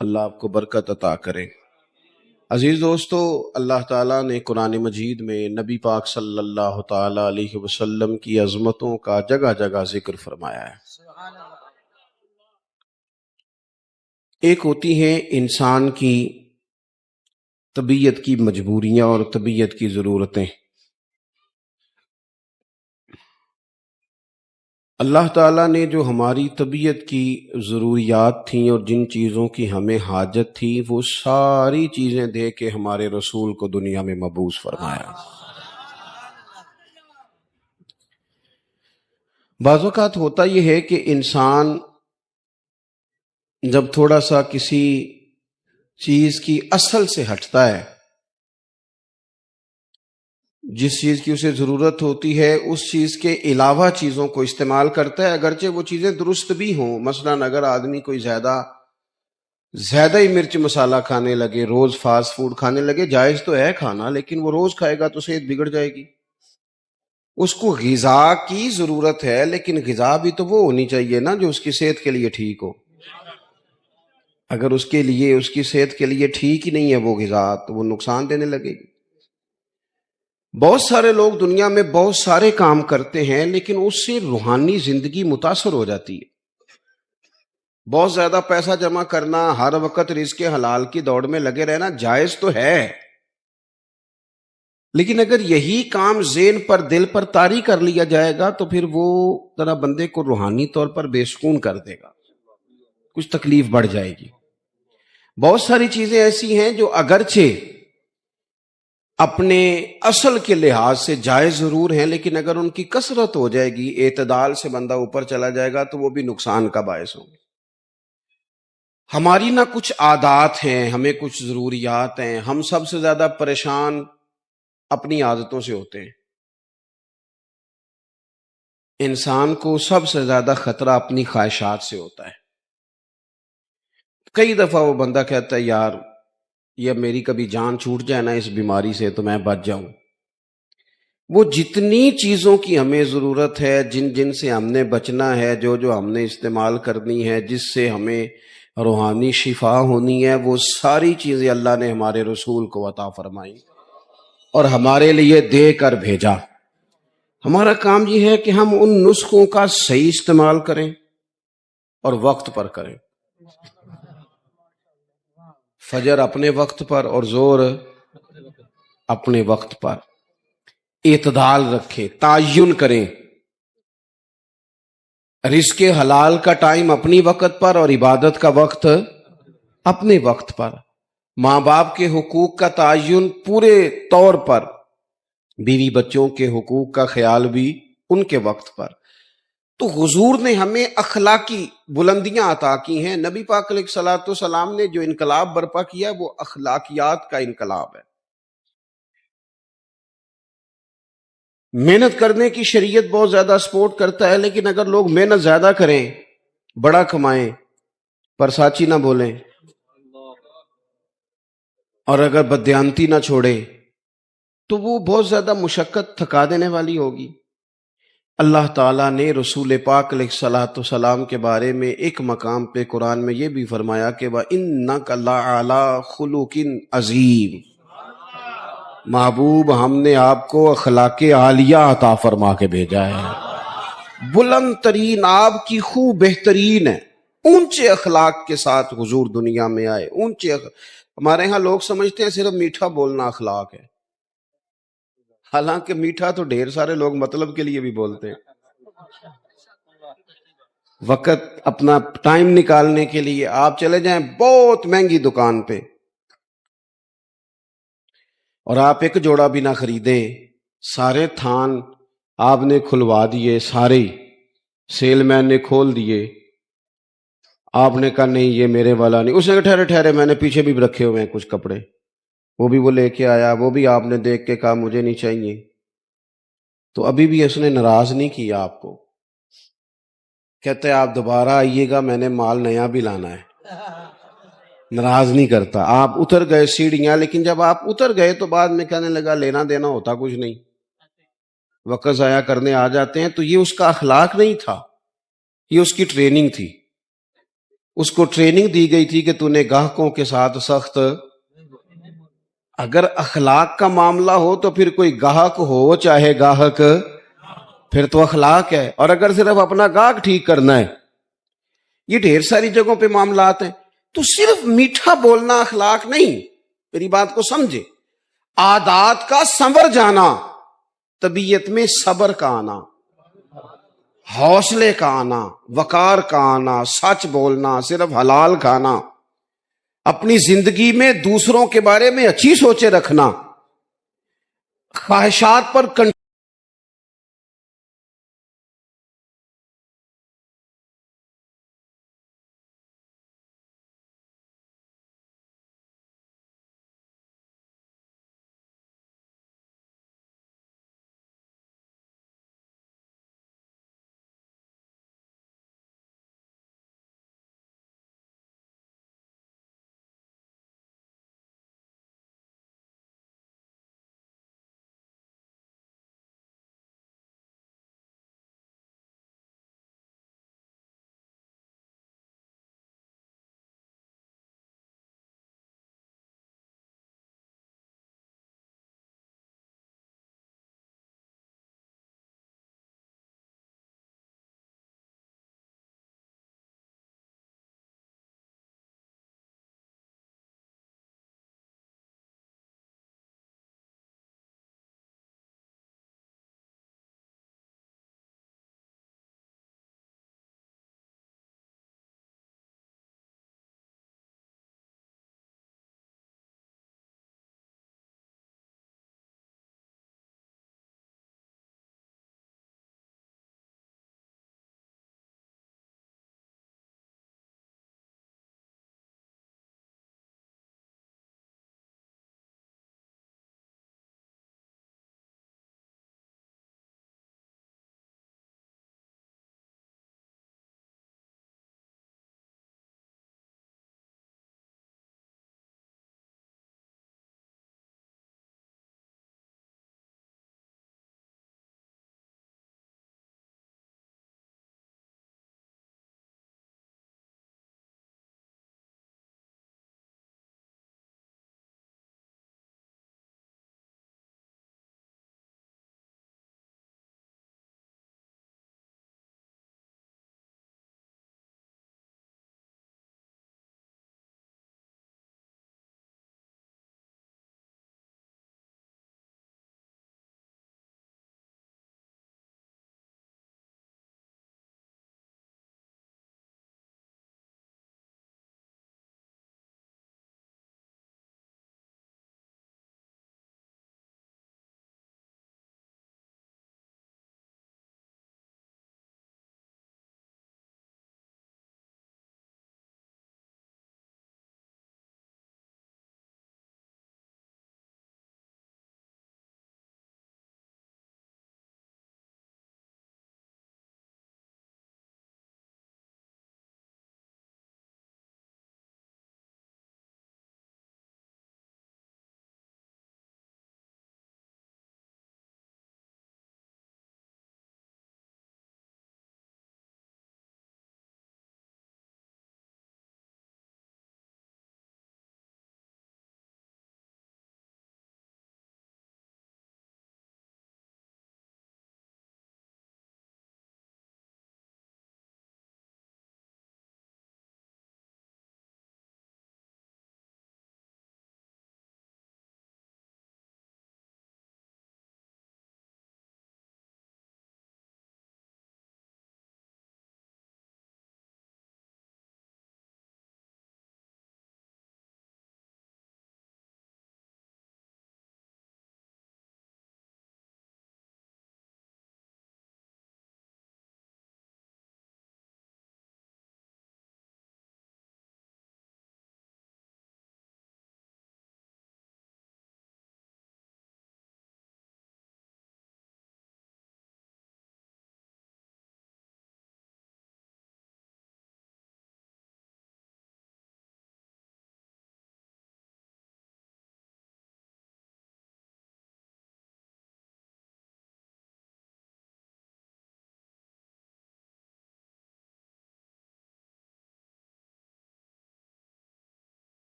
اللہ آپ کو برکت عطا کرے۔ عزیز دوستو، اللہ تعالیٰ نے قرآن مجید میں نبی پاک صلی اللہ تعالیٰ علیہ وسلم کی عظمتوں کا جگہ جگہ ذکر فرمایا ہے۔ ایک ہوتی ہیں انسان کی طبیعت کی مجبوریاں اور طبیعت کی ضرورتیں۔ اللہ تعالیٰ نے جو ہماری طبیعت کی ضروریات تھیں اور جن چیزوں کی ہمیں حاجت تھی وہ ساری چیزیں دے کے ہمارے رسول کو دنیا میں مبعوث فرمایا۔ بعض اوقات ہوتا یہ ہے کہ انسان جب تھوڑا سا کسی چیز کی اصل سے ہٹتا ہے، جس چیز کی اسے ضرورت ہوتی ہے اس چیز کے علاوہ چیزوں کو استعمال کرتا ہے، اگرچہ وہ چیزیں درست بھی ہوں۔ مثلاً اگر آدمی کوئی زیادہ ہی مرچ مسالہ کھانے لگے، روز فاسٹ فوڈ کھانے لگے، جائز تو ہے کھانا، لیکن وہ روز کھائے گا تو صحت بگڑ جائے گی۔ اس کو غذا کی ضرورت ہے، لیکن غذا بھی تو وہ ہونی چاہیے نا جو اس کی صحت کے لیے ٹھیک ہو۔ اگر اس کی صحت کے لیے ٹھیک ہی نہیں ہے وہ غذا، تو وہ نقصان دینے لگے گی۔ بہت سارے لوگ دنیا میں بہت سارے کام کرتے ہیں، لیکن اس سے روحانی زندگی متاثر ہو جاتی ہے۔ بہت زیادہ پیسہ جمع کرنا، ہر وقت رزق حلال کی دوڑ میں لگے رہنا جائز تو ہے، لیکن اگر یہی کام ذہن پر، دل پر طاری کر لیا جائے گا تو پھر وہ ذرا بندے کو روحانی طور پر بے سکون کر دے گا، کچھ تکلیف بڑھ جائے گی۔ بہت ساری چیزیں ایسی ہیں جو اگرچہ اپنے اصل کے لحاظ سے جائز ضرور ہیں، لیکن اگر ان کی کثرت ہو جائے گی، اعتدال سے بندہ اوپر چلا جائے گا تو وہ بھی نقصان کا باعث ہوں گے۔ ہماری نہ کچھ عادات ہیں، ہمیں کچھ ضروریات ہیں۔ ہم سب سے زیادہ پریشان اپنی عادتوں سے ہوتے ہیں۔ انسان کو سب سے زیادہ خطرہ اپنی خواہشات سے ہوتا ہے۔ کئی دفعہ وہ بندہ کہتا ہے یار یہ میری کبھی جان چھوٹ جائے نا اس بیماری سے تو میں بچ جاؤں۔ وہ جتنی چیزوں کی ہمیں ضرورت ہے، جن سے ہم نے بچنا ہے، جو ہم نے استعمال کرنی ہے، جس سے ہمیں روحانی شفا ہونی ہے، وہ ساری چیزیں اللہ نے ہمارے رسول کو عطا فرمائی اور ہمارے لیے دے کر بھیجا۔ ہمارا کام یہ ہے کہ ہم ان نسخوں کا صحیح استعمال کریں اور وقت پر کریں۔ فجر اپنے وقت پر اور ظہر اپنے وقت پر، اعتدال رکھیں، تعین کریں۔ رزق حلال کا ٹائم اپنی وقت پر اور عبادت کا وقت اپنے وقت پر۔ ماں باپ کے حقوق کا تعین پورے طور پر، بیوی بچوں کے حقوق کا خیال بھی ان کے وقت پر۔ تو حضور نے ہمیں اخلاقی بلندیاں عطا کی ہیں۔ نبی پاک علیہ الصلوۃ والسلام نے جو انقلاب برپا کیا وہ اخلاقیات کا انقلاب ہے۔ محنت کرنے کی شریعت بہت زیادہ سپورٹ کرتا ہے، لیکن اگر لوگ محنت زیادہ کریں، بڑا کمائیں، پر ساچی نہ بولیں، اور اگر بددیانتی نہ چھوڑیں تو وہ بہت زیادہ مشقت تھکا دینے والی ہوگی۔ اللہ تعالیٰ نے رسول پاک علیہ الصلوۃ والسلام کے بارے میں ایک مقام پہ قرآن میں یہ بھی فرمایا کہ وَإِنَّكَ لَعَلَىٰ خُلُقٍ عَظِيمٍ، محبوب ہم نے آپ کو اخلاق عالیہ عطا فرما کے بھیجا ہے۔ بلند ترین آپ کی خو بہترین ہے، اونچے اخلاق کے ساتھ حضور دنیا میں آئے۔ ہمارے ہاں لوگ سمجھتے ہیں صرف میٹھا بولنا اخلاق ہے، حالانکہ میٹھا تو ڈھیر سارے لوگ مطلب کے لیے بھی بولتے ہیں۔ وقت اپنا ٹائم نکالنے کے لیے آپ چلے جائیں بہت مہنگی دکان پہ اور آپ ایک جوڑا بھی نہ خریدیں، سارے تھان آپ نے کھلوا دیے، سارے سیل مین نے کھول دیے، آپ نے کہا نہیں یہ میرے والا نہیں، اس نے کہا ٹھہرے میں نے پیچھے بھی رکھے ہوئے ہیں کچھ کپڑے، وہ بھی وہ لے کے آیا، وہ بھی آپ نے دیکھ کے کہا مجھے نہیں چاہیے، تو ابھی بھی اس نے ناراض نہیں کیا آپ کو، کہتے ہیں آپ دوبارہ آئیے گا، میں نے مال نیا بھی لانا ہے، ناراض نہیں کرتا۔ آپ اتر گئے سیڑھیاں، لیکن جب آپ اتر گئے تو بعد میں کہنے لگا لینا دینا ہوتا کچھ نہیں، وقت ضائع کرنے آ جاتے ہیں۔ تو یہ اس کا اخلاق نہیں تھا، یہ اس کی ٹریننگ تھی۔ اس کو ٹریننگ دی گئی تھی کہ تو نے گاہکوں کے ساتھ سخت. اگر اخلاق کا معاملہ ہو تو پھر کوئی گاہک ہو چاہے گاہک، پھر تو اخلاق ہے. اور اگر صرف اپنا گاہک ٹھیک کرنا ہے، یہ ڈھیر ساری جگہوں پہ معاملات ہیں. تو صرف میٹھا بولنا اخلاق نہیں، میری بات کو سمجھے. عادات کا سنور جانا، طبیعت میں صبر کا آنا، حوصلے کا آنا، وقار کا آنا، سچ بولنا، صرف حلال کھانا، اپنی زندگی میں دوسروں کے بارے میں اچھی سوچیں رکھنا، خواہشات پر